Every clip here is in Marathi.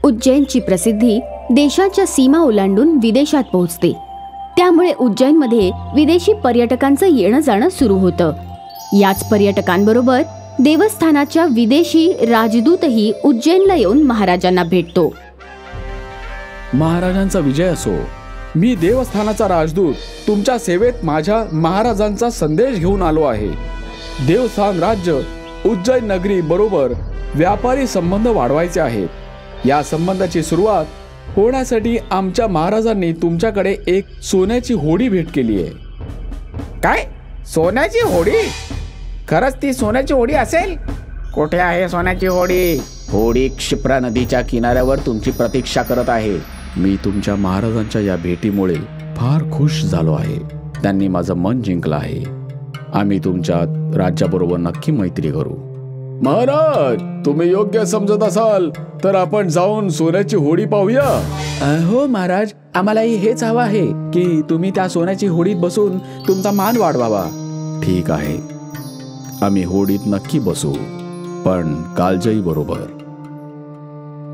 उज्जैनची प्रसिद्धी देशाच्या सीमा ओलांडून विदेशात पोहोचते. त्यामुळे उज्जैनमध्ये विदेशी पर्यटकांचं येणं जाणं सुरू होतं. याच पर्यटकांबरोबर देवस्थानाच्या विदेशी राजदूतही उज्जैनला येऊन महाराजांना भेटतो. महाराजांचा विजय असो. मी देवस्थानाचा राजदूत तुमच्या सेवेत माझ्या महाराजांचा संदेश घेऊन आलो आहे. देवस्थान राज्य उज्जैन नगरी बरोबर व्यापारी संबंध वाढवायचे आहेत. या संबंधाची सुरुवात होण्यासाठी आमच्या महाराजांनी तुमच्याकडे एक सोन्याची होडी भेट केली आहे. काय? सोन्याची होडी? खरंच ती सोन्याची होडी असेल? कुठे आहे सोन्याची होडी? होडी क्षिप्रा नदीच्या किनाऱ्यावर तुमची प्रतीक्षा करत आहे. मी तुमच्या महाराजांच्या या भेटीमुळे फार खुश झालो आहे. त्यांनी माझं मन जिंकलं आहे. आम्ही तुमच्या राज्याबरोबर नक्की मैत्री करू. महाराज, तुम्ही योग्य समजत असाल तर आपण जाऊन सोन्याची होडी पाहूया. हो महाराज, आम्हालाही हेच हवं आहे की तुम्ही त्या सोन्याची होडीत बसून तुमचा मान वाढवावा. ठीक आहे, आम्ही होडीत नक्की बसू, पण कालजई बरोबर.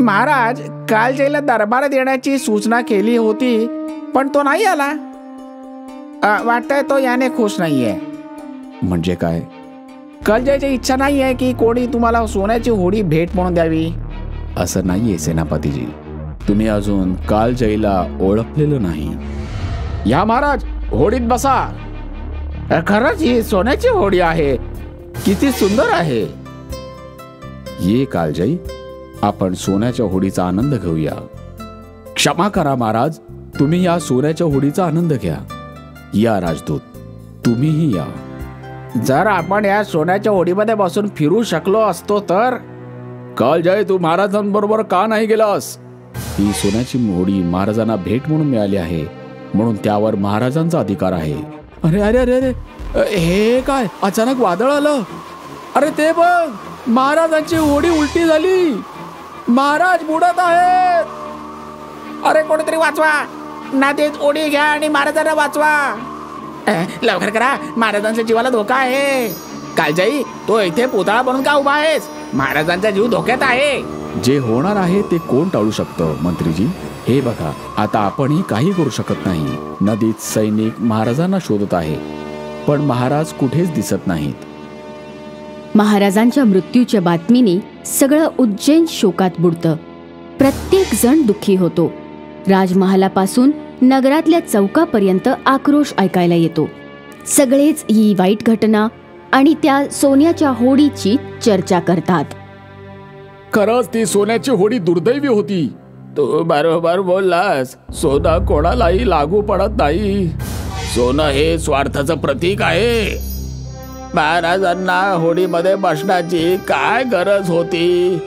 महाराज, कालजईला दरबारात येण्याची सूचना केली होती, पण तो नाही आला. वाटतंय तो याने खुश नाहीये. म्हणजे काय? कालजईची इच्छा नाही आहे की कोणी तुम्हाला सोन्याची होडी भेट म्हणून द्यावी. असं नाहीये सेनापतीजी. तुम्ही अजून कालजईला ओळखलेलं नाही. या महाराज, होडीत बसा. खरंच ही सोन्याची होडी आहे. किती सुंदर आहे. ये कालजई, आपण सोन्याच्या होडीचा आनंद घेऊया. क्षमा करा महाराज, तुम्ही या सोन्याच्या होडीचा आनंद घ्या. या राजदूत, तुम्हीही या. जर आपण या सोन्याच्या होडीमध्ये बसून फिरू शकलो असतो तर. कालजई, तू महाराजांबरोबर का नाही गेलास? ही सोन्याची होडी महाराजांना भेट म्हणून मिळाली आहे, म्हणून त्यावर महाराजांचा अधिकार आहे. अरे अरे अरे अरे, हे काय? अचानक वादळ आलं. अरे ते बघ, महाराजांची होडी उलटी झाली. महाराज बुडत आहेत. अरे कोणीतरी वाचवा. नदीत उडी घ्या आणि महाराजांना वाचवा. लवकर करा, महाराजांच्या जीवाला धोका आहे. कालजई, तो इथे पुतळा बनून का उभा आहेस? महाराजांचा जीव धोक्यात आहे. जे होणार आहे ते कोण टाळू शकतं मंत्रीजी? हे बघा, आता आपणही काही करू शकत नाही. नदीत सैनिक महाराजांना शोधत आहे, पण महाराज कुठेच दिसत नाहीत. महाराजांच्या मृत्यूच्या बातमीने सगळं उज्जैन शोकात बुडतं. प्रत्येक जण दुःखी होतो. राजमहालापासून नगरातल्या चौकापर्यंत आक्रोश ऐकायला येतो. सगळेच ही वाईट घटना आणि त्या सोन्याच्या होडीची चर्चा करतात. खरंच ती सोन्याची होडी दुर्दैवी होती. तू बरोबर बोललास. सोनं कोणालाही लागू पडत नाही. सोनं हे स्वार्थाचं प्रतीक आहे. महाराजांना होडीमध्ये बसण्याची काय गरज होती?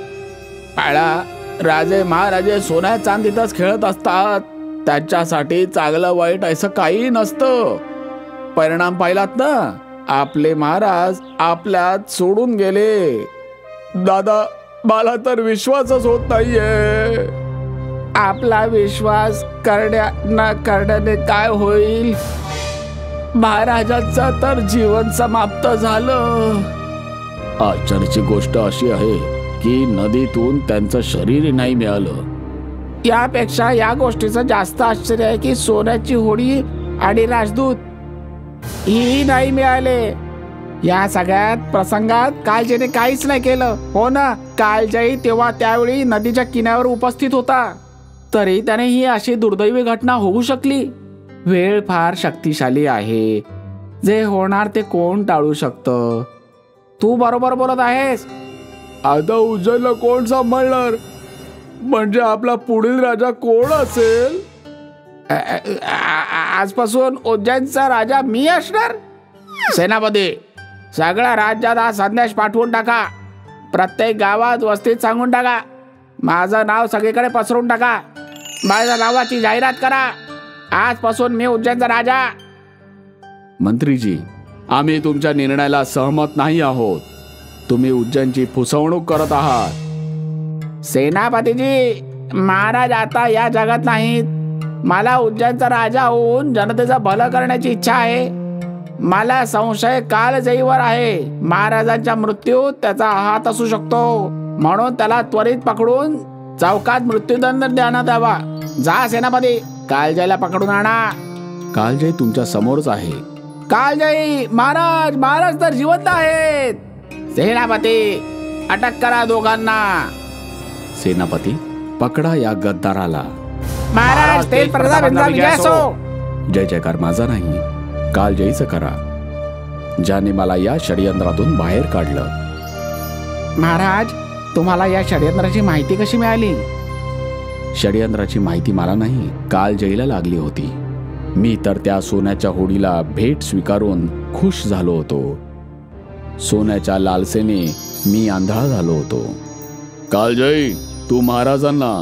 राजे महाराजे सोन्या चांदीतच खेळत असतात. त्यांच्यासाठी चांगलं वाईट असं काही नसतं. परिणाम पाहिलात ना, आपले महाराज आपल्यात सोडून गेले. दादा, मला तर विश्वासच होत नाहीये. आपला विश्वास करण्याने काय होईल? महाराजांचं तर जीवन समाप्त झालं. आश्चर्याची गोष्ट अशी आहे की नदीतून त्यांचं शरीर नाही मिळालं. यापेक्षा या गोष्टीचं जास्त आश्चर्य आहे की सोन्याची होडी आणि राजदूत ही नाही मिळाले. या सगळ्यात प्रसंगात कालजईने काहीच नाही केलं. हो ना, कालजई तेव्हा त्यावेळी नदीच्या किनाऱ्यावर उपस्थित होता. तरी त्याने ही अशी दुर्दैवी घटना होऊ शकली. वेळ फार शक्तिशाली आहे. जे होणार ते कोण टाळू शकतं? तू बरोबर बोलत आहेस. आता उज्जैनला कोण सांभाळणार? म्हणजे आपला पुढील राजा कोण असेल? आजपासून उज्जैनचा राजा मी असणार. सेनापती, सगळ्या राज्यात हा संदेश पाठवून टाका. प्रत्येक गावात वस्तीत सांगून टाका. माझं नाव सगळीकडे पसरून टाका. माझ्या नावाची जाहिरात करा. आजपासून मी उज्जैनचा राजा. मंत्रीजी, आम्ही तुमच्या निर्णयाला सहमत नाही आहोत. तुम्ही उज्जैनची फसवणूक करत आहात. सेनापतीजी, महाराज आता या जगात नाहीत. मला उज्जैनचा राजा होऊन जनतेचं भलं करण्याची इच्छा आहे. मला संशय कालजईवर आहे. महाराजांच्या मृत्यूत त्याचा हात असू शकतो, म्हणून त्याला त्वरित पकडून चौकात मृत्यूदंड देण्यात यावा. जा सेनापती, कालजयला पकडून आणा. कालजय तुमच्या समोरच आहे. कालजयी महाराज, महाराज तर जिवंत आहेत. सेनापती, अटक करा दोघांना. सेनापती, पकडा या गद्दाराला. महाराज, तेज प्रतापांचा विजय असो. जय जयकार माझा नाही, कालजयीचं करा, ज्याने मला या षडयंत्रातून बाहेर काढलं. महाराज, तुम्हाला या षडयंत्राची माहिती कशी मिळाली? षडयंत्राची माहिती मला नाही, कालजयीला लागली होती. मी तर त्या सोन्याच्या होडीला भेट स्वीकारून खुश झालो होतो. सोन्याच्या लालसेने मी आंधळा झालो होतो. कालजयी, तू महाराजांना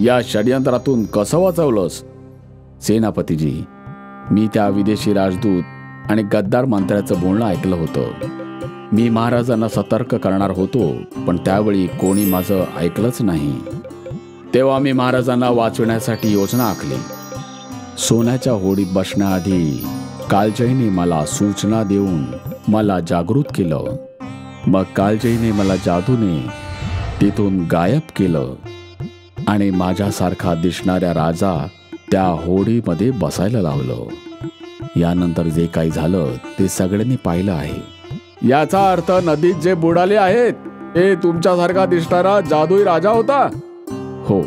या षडयंत्रातून कसं वाचवलंस? सेनापतीजी, मी त्या विदेशी राजदूत आणि गद्दार मंत्र्याचं बोलणं ऐकलं होतं. मी महाराजांना सतर्क करणार होतो, पण त्यावेळी कोणी माझं ऐकलंच नाही. तेव्हा मी महाराजांना वाचवण्यासाठी योजना आखली. सोन्याच्या होडीत बसण्याआधी कालजयीने मला सूचना देऊन मला जागृत केलं. मग कालजयीने मला जादूने तिथून गायब केलं आणि माझ्यासारखा दिसणाऱ्या राजा त्या होडीमध्ये बसायला लावलं. यानंतर जे काही झालं ते सगळ्यांनी पाहिलं आहे. याचा अर्थ नदीत जे बुडाले आहेत ते तुमच्यासारखा दिसणारा जादुई राजा होता? हो,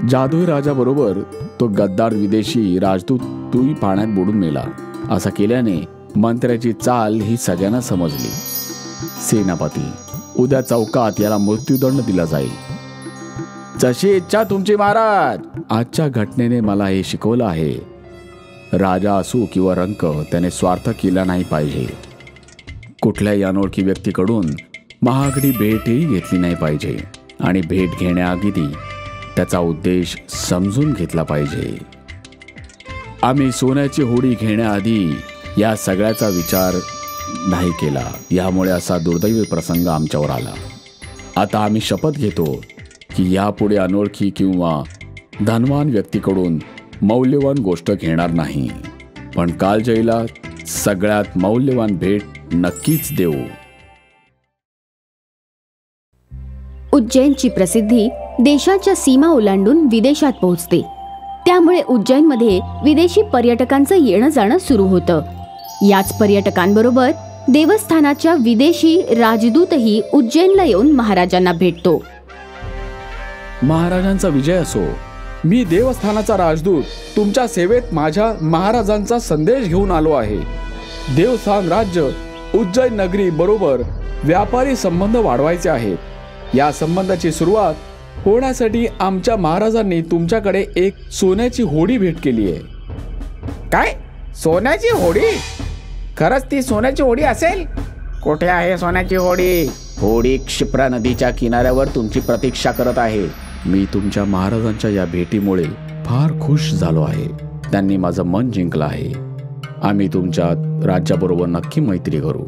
जादुई राजा बरोबर तो गद्दार विदेशी राजदूत तूही पाण्यात बुडून मेला. असं केल्याने मंत्र्याची चाल ही सगळ्यांना समजली. सेनापती, उद्या चौकात याला मृत्यूदंड दिला जाईल. जशी इच्छा तुमची महाराज. आजच्या घटनेने मला हे शिकवलं आहे, राजा असो किंवा रंक, त्याने स्वार्थ केला नाही पाहिजे. कुठल्याही अनोळखी व्यक्तीकडून महागडी भेटही घेतली नाही पाहिजे आणि भेट घेण्याआधी त्याचा उद्देश समजून घेतला पाहिजे. आम्ही सोन्याची होडी घेण्याआधी या सगळ्याचा विचार नाही केला. यामुळे असा दुर्दैवी प्रसंग आमच्यावर आला. आता आम्ही शपथ घेतो की यापुढे अनोळखी किंवा धनवान व्यक्तीकडून मौल्यवान गोष्ट घेणार नाही, पण कालजयीला सगळ्यात मौल्यवान भेट नक्कीच देऊ. उज्जैनची प्रसिद्धी देशाच्या सीमा ओलांडून विदेशात पोहोचते. त्यामुळे उज्जैनमध्ये विदेशी पर्यटकांचं येणं जाणं सुरू होतं. याच पर्यटकांबरोबर देवस्थानाच्या विदेशी राजदूतही उज्जैनला येऊन महाराजांना भेटतो. महाराजांचा विजय असो. मी देवस्थानाचा राजदूत तुमच्या सेवेत माझ्या महाराजांचा संदेश घेऊन आलो आहे. देवस्थान राज्य उज्जैन नगरी बरोबर व्यापारी संबंध वाढवायचे आहेत. या संबंधाची सुरुवात होण्यासाठी आमच्या महाराजांनी तुमच्याकडे एक सोन्याची होडी भेट केली आहे. काय? सोन्याची होडी? खरंच ती सोन्याची होडी असेल? कुठे आहे सोन्याची होडी? होडी क्षिप्रा नदीच्या किनाऱ्यावर तुमची प्रतीक्षा करत आहे. मी तुमच्या महाराजांच्या या भेटीमुळे फार खुश झालो आहे. त्यांनी माझं मन जिंकलं आहे. आम्ही तुमच्या राज्याबरोबर नक्की मैत्री करू.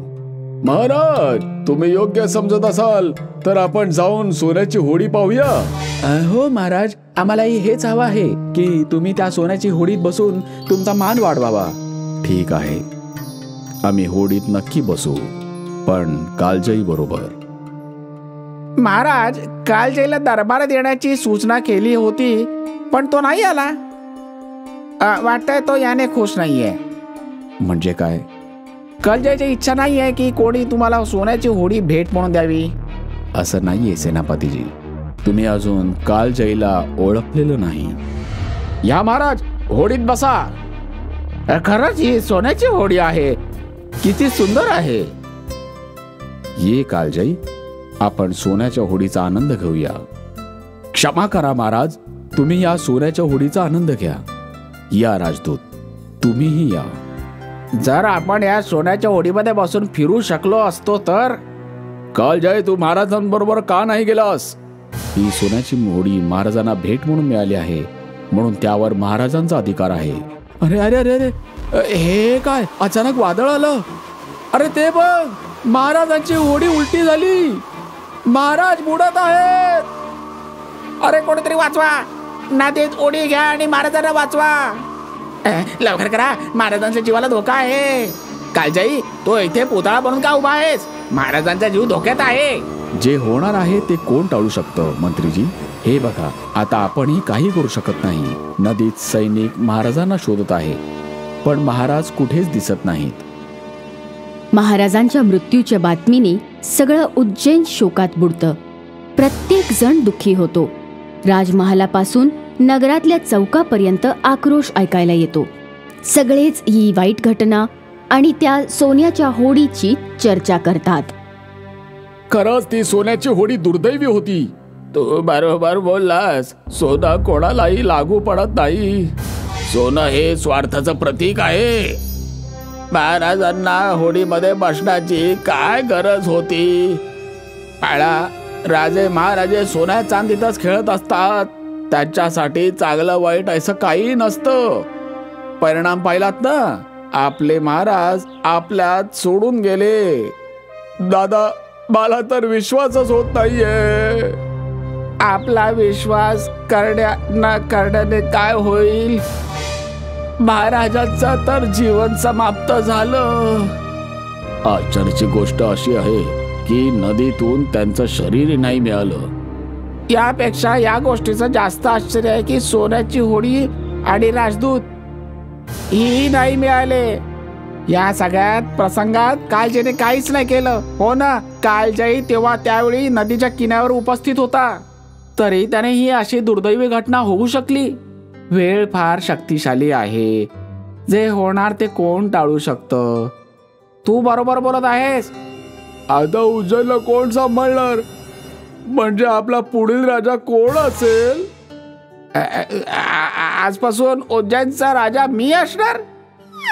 महाराज, तुम्ही योग्य समजत असाल तर आपण जाऊन सोन्याची होडी पाहूया. हो महाराज, आम्हालाही हेच हवं आहे की तुम्ही त्या सोन्याची होडीत बसून तुमचा मान वाढवावा. ठीक आहे, आम्ही होडीत नक्की बसू, पण कालजयी बरोबर. महाराज, कालजयीला दरबारात येण्याची सूचना केली होती, पण तो नाही आला. वाटतंय तो याने खुश नाहीये. म्हणजे काय? कालजयीची इच्छा नाही आहे की कोणी तुम्हाला सोन्याची होडी भेट म्हणून द्यावी. असं नाहीये सेनापतीजी, तुम्ही अजून कालजयीला ओळखलेलं नाही. या महाराज, होडीत बसा. खरंच ही सोन्याची होडी आहे. किती सुंदर आहे. ये कालजयी, आपण सोन्याच्या होडीचा आनंद घेऊया. क्षमा करा महाराज, तुम्ही या सोन्याच्या होडीचा आनंद घ्या. या राजदूत, तुम्हीही या. जर आपण या सोन्याच्या होडीमध्ये बसून फिरू शकलो असतो तर. कालजय, तू महाराजांबरोबर का नाही गेलास? ही सोन्याची होडी महाराजांना भेट म्हणून मिळाली आहे, म्हणून त्यावर महाराजांचा अधिकार आहे. अरे अरे अरे अरे, हे काय? अचानक वादळ आलं. अरे ते बघ, महाराजांची होडी उलटी झाली. महाराज बुडत आहेत. अरे कोणीतरी वाचवा. नदीत उडी घ्या आणि महाराजांना वाचवा. लवकर करा, महाराजांच्या जीवाला धोका आहे. कालजयी, तो इथे पुतळा बनून का उभा आहेस? महाराजांचा जीव धोक्यात आहे. जे होणार आहे ते कोण टाळू शकतं मंत्रीजी? हे बघा, आता आपणही काही करू शकत नाही. नदीत सैनिक महाराजांना शोधत आहे, पण महाराज कुठेच दिसत नाहीत. महाराजांच्या मृत्यूच्या बातमीने सगळं उज्जैन शोकात बुडतं. प्रत्येक जण दुःखी होतो. राजमहालापासून नगरातल्या चौकापर्यंत आक्रोश ऐकायला येतो. सगळेच ही वाईट घटना आणि त्या सोन्याच्या होडीची चर्चा करतात. खरंच ती सोन्याची होडी दुर्दैवी होती. तू बरोबर बोललास. सोनं कोणालाही लागू पडत नाही. सोनं हे स्वार्थाचं प्रतीक आहे. महाराजांना होडीमध्ये बसण्याची काय गरज होती? राजे महाराजे सोन्या चांदीतच खेळत असतात. त्यांच्यासाठी चांगलं वाईट असं काही नसतं. परिणाम पाहिलात ना, आपले महाराज आपल्यात सोडून गेले. दादा, मला तर विश्वासच होत नाहीये. आपला विश्वास न करण्याने काय होईल? महाराजांचं तर जीवन समाप्त झालं. आश्चर्याची गोष्ट अशी आहे की नदीतून त्यांचं शरीर नाही मिळालं. यापेक्षा या गोष्टीचं जास्त आश्चर्य आहे की सोन्याची होडी आणि राजदूत ही नाही मिळाले. या सगळ्यात प्रसंगात कालजयने काहीच नाही केलं. हो ना, कालजयी तेव्हा त्यावेळी नदीच्या किनाऱ्यावर उपस्थित होता. तरी त्याने ही अशी दुर्दैवी घटना होऊ शकली. वेळ फार शक्तिशाली आहे. जे होणार ते कोण टाळू शकतं. तू बरोबर बोलत आहेस. आता उज्जैनला कोण सांभाळणार? म्हणजे आपला पुढील राजा कोण असेल? आजपासून उज्जैनचा राजा मी असणार.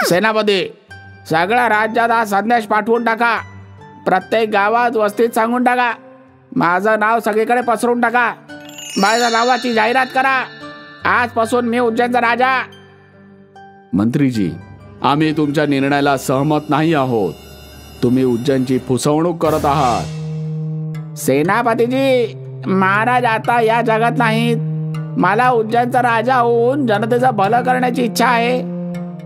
सेनापती, सगळ्या राज्यात हा संदेश पाठवून टाका. प्रत्येक गावात वस्तीत सांगून टाका. माझं नाव सगळीकडे पसरून टाका. माझ्या नावाची जाहिरात करा. आजपासून मी उज्जैनचा राजा. मंत्रीजी, आम्ही तुमच्या निर्णयाला सहमत नाही आहोत. तुम्ही उज्जैनची फसवणूक करत आहात. सेनापतीजी, महाराज आता या जगात नाहीत. मला उज्जैनचा राजा होऊन जनतेचं भलं करण्याची इच्छा आहे.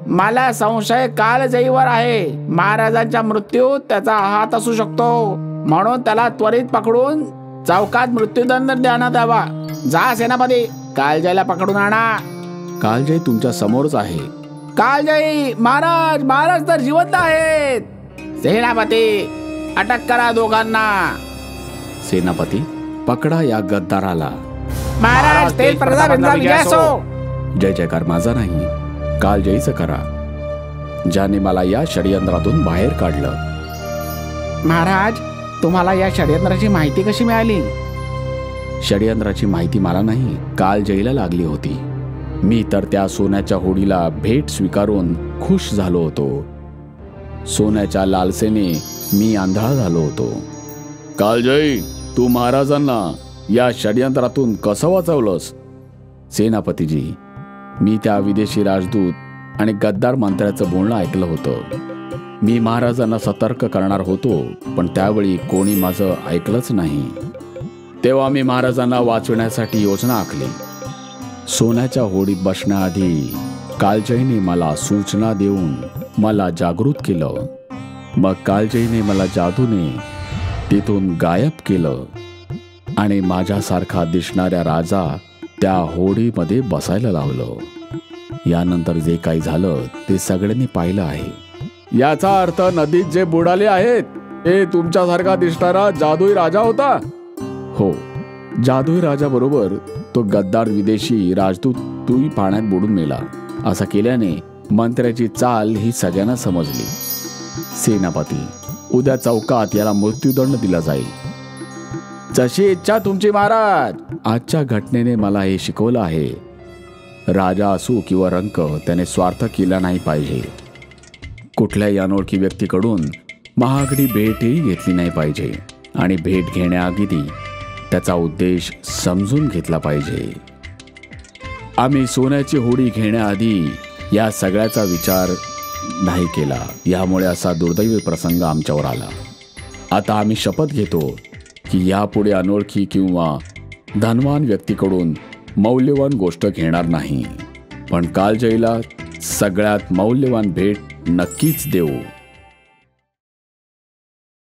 मला संशय कालजयीवर आहे. महाराजांच्या मृत्यूत त्याचा हात असू शकतो. म्हणून त्याला त्वरित पकडून चौकात मृत्यूदंड देण्यात यावा. जा सेनापती, कालजयीला पकडून आणा. कालजयी तुमच्या समोरच आहे. कालजयी, महाराज तर जिवंत आहेत. सेनापती, अटक करा दोघांना. सेनापती, पकडा या गद्दाराला. महाराज, तेल प्रतापांचा विजय असो. जय जयकार माझा नाही, कालजयीचं करा, ज्याने मला या षडयंत्रातून बाहेर काढलं. महाराज, तुम्हाला या षडयंत्राची माहिती कशी मिळाली? षडयंत्राची माहिती मला नाही, कालजयीला लागली होती. मी तर त्या सोन्याच्या होडीला भेट स्वीकारून खुश झालो होतो. सोन्याच्या लालसेने मी आंधळा झालो होतो. कालजयी, तू महाराजांना या षडयंत्रातून कसं वाचवलंस? सेनापतीजी, मी त्या विदेशी राजदूत आणि गद्दार मंत्र्याचं बोलणं ऐकलं होतं. मी महाराजांना सतर्क करणार होतो, पण त्यावेळी कोणी माझं ऐकलंच नाही. तेव्हा मी महाराजांना वाचवण्यासाठी योजना आखली. सोन्याच्या होडीत बसण्याआधी कालजयीने मला सूचना देऊन मला जागृत केलं. मग कालजयीने मला जादूने तिथून गायब केलं आणि माझ्यासारखा दिसणाऱ्या राजा त्या होडीमध्ये बसायला लावलं. यानंतर जे काही झालं ते सगळ्यांनी पाहिलं आहे. याचा अर्थ नदीत जे बुडाले आहेत ते तुमच्यासारखा दिसणारा जादुई राजा होता? हो, जादुई राजा बरोबर तो गद्दार विदेशी राजदूत तूही पाण्यात बुडून मेला. असं केल्याने मंत्र्याची चाल ही सगळ्यांना समजली. सेनापती, उद्या चौकात याला मृत्यूदंड दिला जाईल. जशी इच्छा तुमची महाराज. आजच्या घटनेने मला हे शिकवलं आहे, राजा असो किंवा रंक, त्याने स्वार्थ केला नाही पाहिजे. कुठल्याही अनोळखी व्यक्तीकडून महागडी भेटही घेतली नाही पाहिजे आणि भेट घेण्याआधी त्याचा उद्देश समजून घेतला पाहिजे. आम्ही सोन्याची होडी घेण्याआधी या सगळ्याचा विचार नाही केला. यामुळे असा दुर्दैवी प्रसंग आमच्यावर आला. आता आम्ही शपथ घेतो की यापुढे अनोळखी किंवा धनवान व्यक्तीकडून मौल्यवान गोष्ट घेणार नाही, पण कालजयीला सगळ्यात मौल्यवान भेट नक्कीच देऊ.